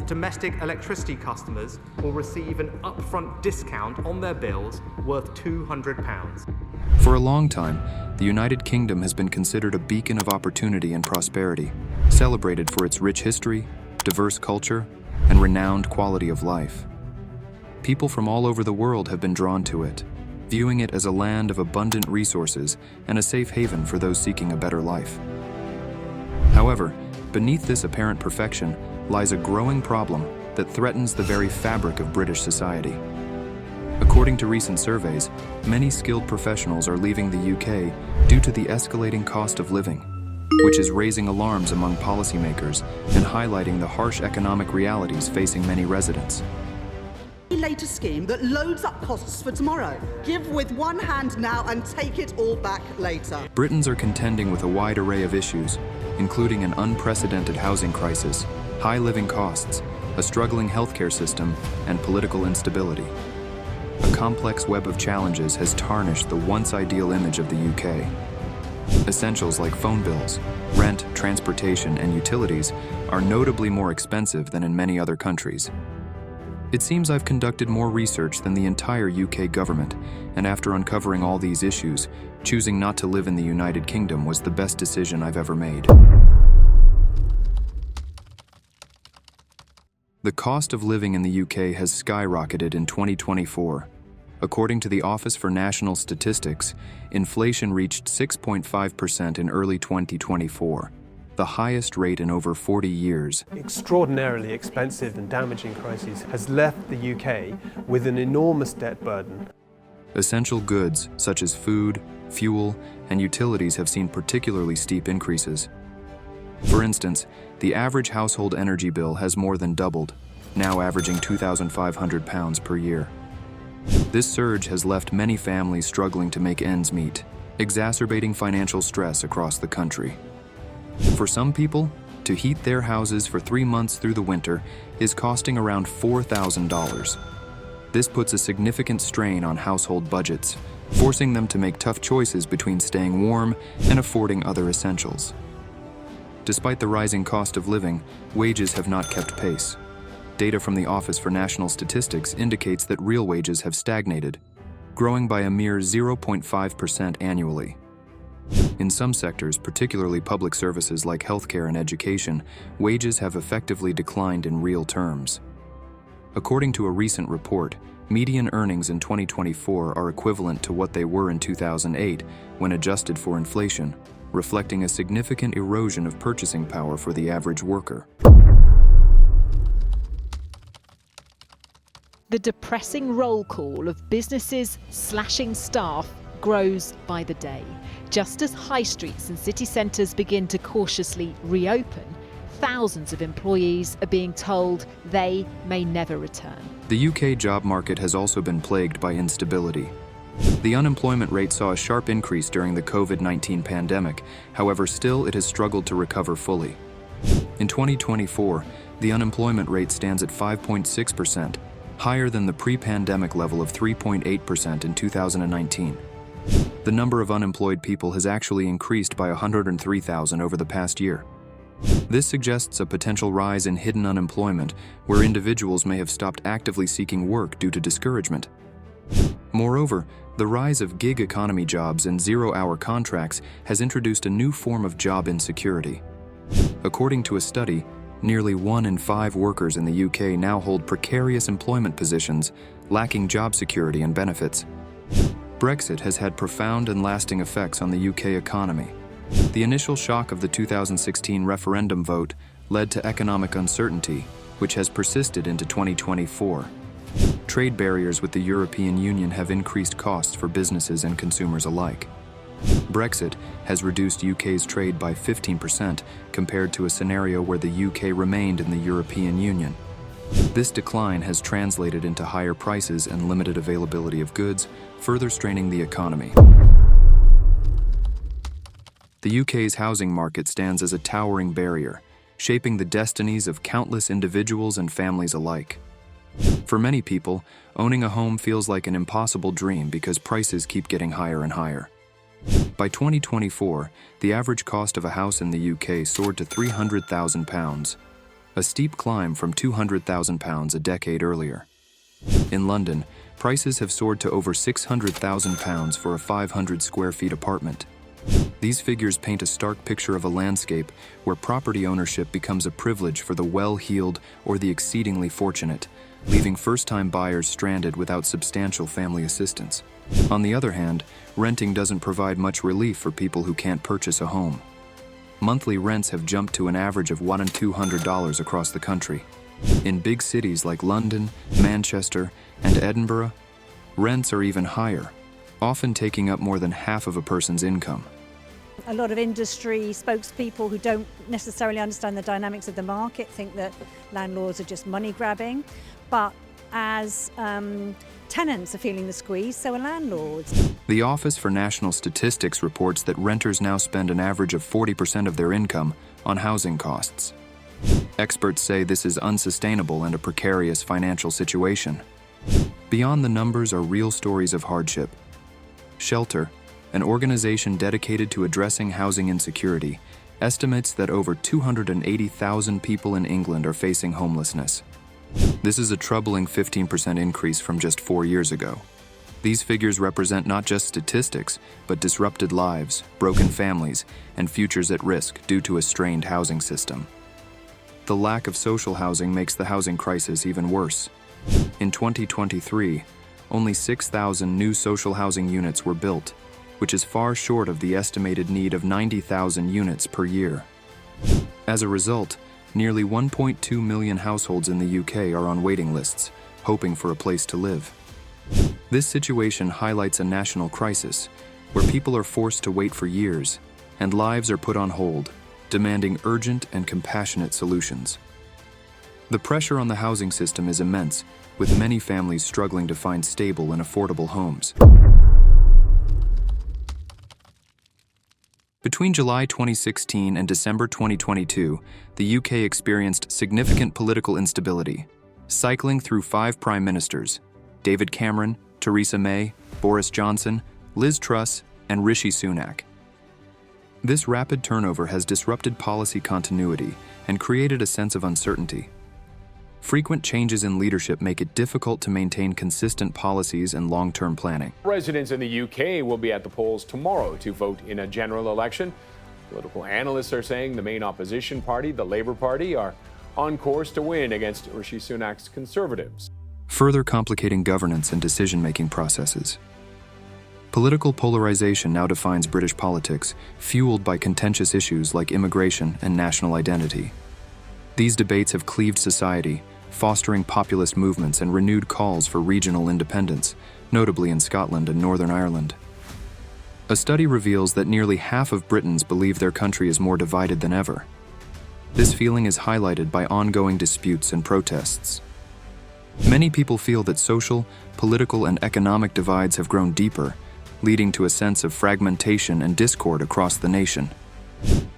domestic electricity customers will receive an upfront discount on their bills worth £200. For a long time, the United Kingdom has been considered a beacon of opportunity and prosperity, celebrated for its rich history, diverse culture, and renowned quality of life. People from all over the world have been drawn to it, viewing it as a land of abundant resources and a safe haven for those seeking a better life. However, beneath this apparent perfection lies a growing problem that threatens the very fabric of British society. According to recent surveys, many skilled professionals are leaving the UK due to the escalating cost of living, which is raising alarms among policymakers and highlighting the harsh economic realities facing many residents. Later scheme that loads up costs for tomorrow. Give with one hand now and take it all back later. Britons are contending with a wide array of issues, including an unprecedented housing crisis, high living costs, a struggling healthcare system, and political instability. A complex web of challenges has tarnished the once ideal image of the UK. Essentials like phone bills, rent, transportation, and utilities are notably more expensive than in many other countries. It seems I've conducted more research than the entire UK government, and after uncovering all these issues, choosing not to live in the United Kingdom was the best decision I've ever made. The cost of living in the UK has skyrocketed in 2024. According to the Office for National Statistics, inflation reached 6.5% in early 2024, the highest rate in over 40 years. Extraordinarily expensive and damaging crisis has left the UK with an enormous debt burden. Essential goods such as food, fuel, and utilities have seen particularly steep increases. For instance, the average household energy bill has more than doubled, now averaging £2,500 per year. This surge has left many families struggling to make ends meet, exacerbating financial stress across the country. For some people, to heat their houses for 3 months through the winter is costing around $4,000. This puts a significant strain on household budgets, forcing them to make tough choices between staying warm and affording other essentials. Despite the rising cost of living, wages have not kept pace. Data from the Office for National Statistics indicates that real wages have stagnated, growing by a mere 0.5% annually. In some sectors, particularly public services like healthcare and education, wages have effectively declined in real terms. According to a recent report, median earnings in 2024 are equivalent to what they were in 2008 when adjusted for inflation, reflecting a significant erosion of purchasing power for the average worker. The depressing roll call of businesses slashing staff grows by the day. Just as high streets and city centres begin to cautiously reopen, thousands of employees are being told they may never return. The UK job market has also been plagued by instability. The unemployment rate saw a sharp increase during the COVID-19 pandemic, however, still it has struggled to recover fully. In 2024, the unemployment rate stands at 5.6%, higher than the pre-pandemic level of 3.8% in 2019. The number of unemployed people has actually increased by 103,000 over the past year. This suggests a potential rise in hidden unemployment, where individuals may have stopped actively seeking work due to discouragement. Moreover, the rise of gig economy jobs and zero-hour contracts has introduced a new form of job insecurity. According to a study, nearly 1 in 5 workers in the UK now hold precarious employment positions, lacking job security and benefits. Brexit has had profound and lasting effects on the UK economy. The initial shock of the 2016 referendum vote led to economic uncertainty, which has persisted into 2024. Trade barriers with the European Union have increased costs for businesses and consumers alike. Brexit has reduced UK's trade by 15% compared to a scenario where the UK remained in the European Union. This decline has translated into higher prices and limited availability of goods, further straining the economy. The UK's housing market stands as a towering barrier, shaping the destinies of countless individuals and families alike. For many people, owning a home feels like an impossible dream because prices keep getting higher and higher. By 2024, the average cost of a house in the UK soared to £300,000. a steep climb from £200,000 a decade earlier. In London, prices have soared to over £600,000 for a 500 square feet apartment. These figures paint a stark picture of a landscape where property ownership becomes a privilege for the well-heeled or the exceedingly fortunate, leaving first-time buyers stranded without substantial family assistance. On the other hand, renting doesn't provide much relief for people who can't purchase a home. Monthly rents have jumped to an average of $100 and $200 across the country. In big cities like London, Manchester, and Edinburgh, rents are even higher, often taking up more than half of a person's income. A lot of industry spokespeople who don't necessarily understand the dynamics of the market think that landlords are just money grabbing, but as tenants are feeling the squeeze, so are landlords. The Office for National Statistics reports that renters now spend an average of 40% of their income on housing costs. Experts say this is unsustainable and a precarious financial situation. Beyond the numbers are real stories of hardship. Shelter, an organization dedicated to addressing housing insecurity, estimates that over 280,000 people in England are facing homelessness. This is a troubling 15% increase from just 4 years ago. These figures represent not just statistics, but disrupted lives, broken families, and futures at risk due to a strained housing system. The lack of social housing makes the housing crisis even worse. In 2023, only 6,000 new social housing units were built, which is far short of the estimated need of 90,000 units per year. As a result, nearly 1.2 million households in the UK are on waiting lists, hoping for a place to live. This situation highlights a national crisis, where people are forced to wait for years, and lives are put on hold, demanding urgent and compassionate solutions. The pressure on the housing system is immense, with many families struggling to find stable and affordable homes. Between July 2016 and December 2022, the UK experienced significant political instability, cycling through 5 prime ministers: David Cameron, Theresa May, Boris Johnson, Liz Truss, and Rishi Sunak. This rapid turnover has disrupted policy continuity and created a sense of uncertainty. Frequent changes in leadership make it difficult to maintain consistent policies and long-term planning. Residents in the UK will be at the polls tomorrow to vote in a general election. Political analysts are saying the main opposition party, the Labour Party, are on course to win against Rishi Sunak's Conservatives, further complicating governance and decision-making processes. Political polarization now defines British politics, fueled by contentious issues like immigration and national identity. These debates have cleaved society, fostering populist movements and renewed calls for regional independence, notably in Scotland and Northern Ireland. A study reveals that nearly half of Britons believe their country is more divided than ever. This feeling is highlighted by ongoing disputes and protests. Many people feel that social, political, and economic divides have grown deeper, leading to a sense of fragmentation and discord across the nation.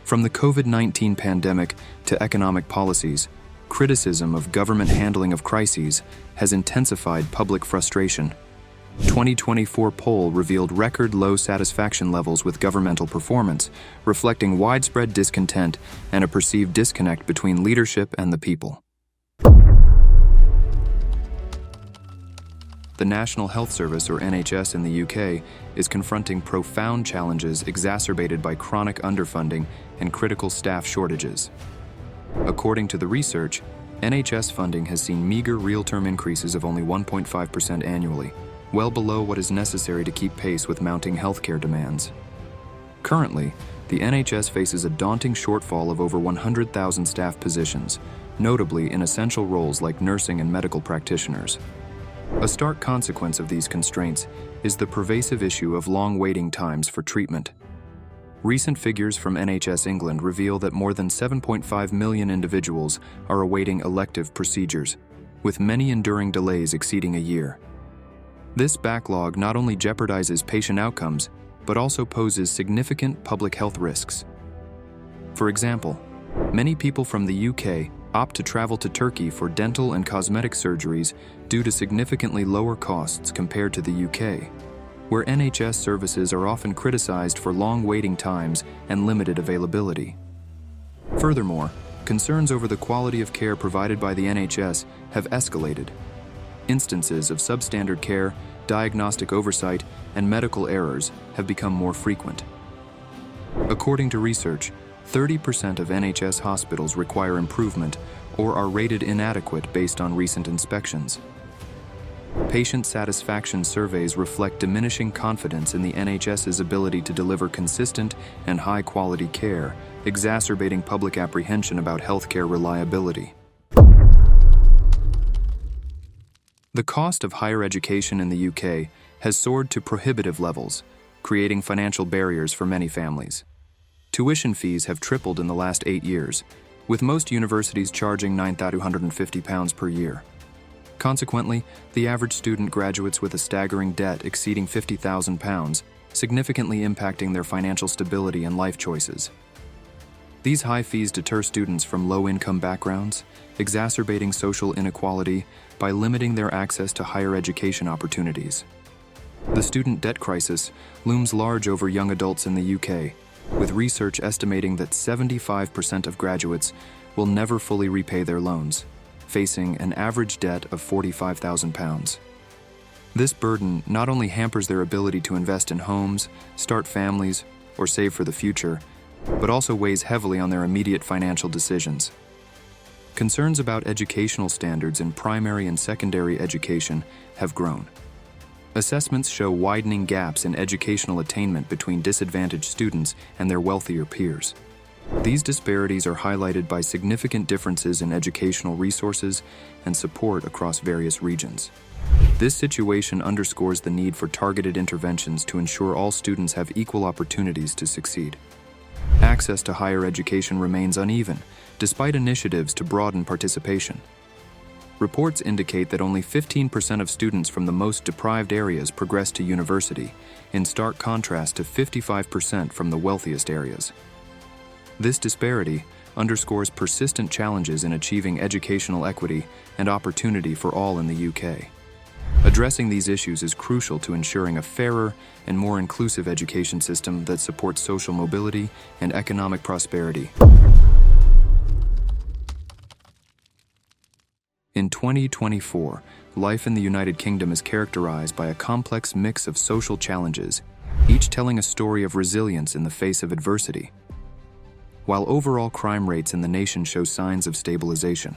From the COVID-19 pandemic to economic policies, criticism of government handling of crises has intensified public frustration. 2024 poll revealed record low satisfaction levels with governmental performance, reflecting widespread discontent and a perceived disconnect between leadership and the people. The National Health Service, or NHS in the UK, is confronting profound challenges exacerbated by chronic underfunding and critical staff shortages. According to the research, NHS funding has seen meager real-term increases of only 1.5% annually, well below what is necessary to keep pace with mounting healthcare demands. Currently, the NHS faces a daunting shortfall of over 100,000 staff positions, notably in essential roles like nursing and medical practitioners. A stark consequence of these constraints is the pervasive issue of long waiting times for treatment. Recent figures from NHS England reveal that more than 7.5 million individuals are awaiting elective procedures, with many enduring delays exceeding a year. This backlog not only jeopardizes patient outcomes, but also poses significant public health risks. For example, many people from the UK opt to travel to Turkey for dental and cosmetic surgeries due to significantly lower costs compared to the UK, where NHS services are often criticized for long waiting times and limited availability. Furthermore, concerns over the quality of care provided by the NHS have escalated. Instances of substandard care, diagnostic oversight, and medical errors have become more frequent. According to research, 30% of NHS hospitals require improvement or are rated inadequate based on recent inspections. Patient satisfaction surveys reflect diminishing confidence in the NHS's ability to deliver consistent and high-quality care, exacerbating public apprehension about healthcare reliability. The cost of higher education in the UK has soared to prohibitive levels, creating financial barriers for many families. Tuition fees have tripled in the last 8 years, with most universities charging £9,250 per year. Consequently, the average student graduates with a staggering debt exceeding £50,000, significantly impacting their financial stability and life choices. These high fees deter students from low-income backgrounds, exacerbating social inequality by limiting their access to higher education opportunities. The student debt crisis looms large over young adults in the UK, with research estimating that 75% of graduates will never fully repay their loans, facing an average debt of £45,000. This burden not only hampers their ability to invest in homes, start families, or save for the future, but also weighs heavily on their immediate financial decisions. Concerns about educational standards in primary and secondary education have grown. Assessments show widening gaps in educational attainment between disadvantaged students and their wealthier peers. These disparities are highlighted by significant differences in educational resources and support across various regions. This situation underscores the need for targeted interventions to ensure all students have equal opportunities to succeed. Access to higher education remains uneven, despite initiatives to broaden participation. Reports indicate that only 15% of students from the most deprived areas progress to university, in stark contrast to 55% from the wealthiest areas. This disparity underscores persistent challenges in achieving educational equity and opportunity for all in the UK. Addressing these issues is crucial to ensuring a fairer and more inclusive education system that supports social mobility and economic prosperity. In 2024, life in the United Kingdom is characterized by a complex mix of social challenges, each telling a story of resilience in the face of adversity. While overall crime rates in the nation show signs of stabilization,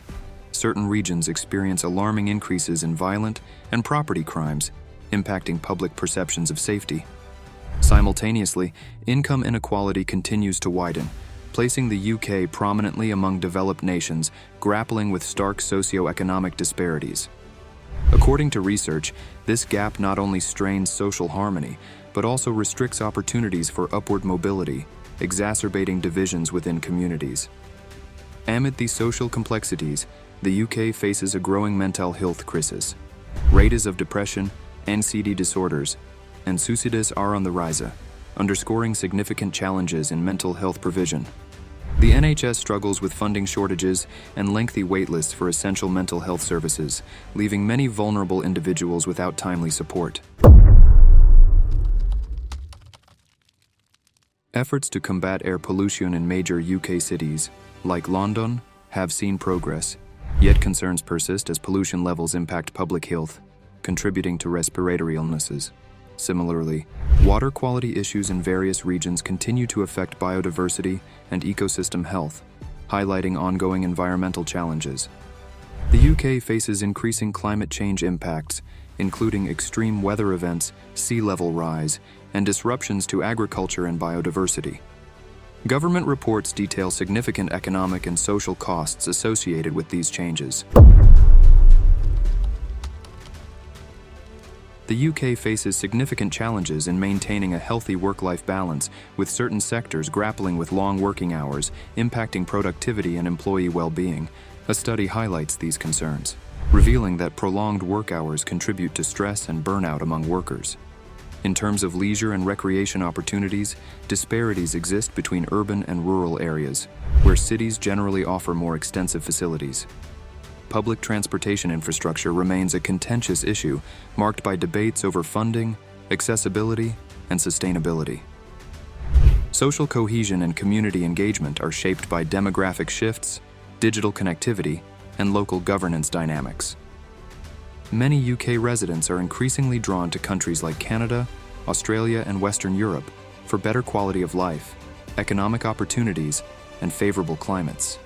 certain regions experience alarming increases in violent and property crimes, impacting public perceptions of safety. Simultaneously, income inequality continues to widen, placing the UK prominently among developed nations grappling with stark socioeconomic disparities. According to research, this gap not only strains social harmony, but also restricts opportunities for upward mobility, exacerbating divisions within communities. Amid these social complexities, the UK faces a growing mental health crisis. Rates of depression, anxiety disorders, and suicides are on the rise, underscoring significant challenges in mental health provision. The NHS struggles with funding shortages and lengthy waitlists for essential mental health services, leaving many vulnerable individuals without timely support. Efforts to combat air pollution in major UK cities, like London, have seen progress, yet concerns persist as pollution levels impact public health, contributing to respiratory illnesses. Similarly, water quality issues in various regions continue to affect biodiversity and ecosystem health, highlighting ongoing environmental challenges. The UK faces increasing climate change impacts, including extreme weather events, sea level rise, and disruptions to agriculture and biodiversity. Government reports detail significant economic and social costs associated with these changes. The UK faces significant challenges in maintaining a healthy work-life balance, with certain sectors grappling with long working hours, impacting productivity and employee well-being. A study highlights these concerns, revealing that prolonged work hours contribute to stress and burnout among workers. In terms of leisure and recreation opportunities, disparities exist between urban and rural areas, where cities generally offer more extensive facilities. Public transportation infrastructure remains a contentious issue, marked by debates over funding, accessibility, and sustainability. Social cohesion and community engagement are shaped by demographic shifts, digital connectivity, and local governance dynamics. Many UK residents are increasingly drawn to countries like Canada, Australia, and Western Europe for better quality of life, economic opportunities, and favorable climates.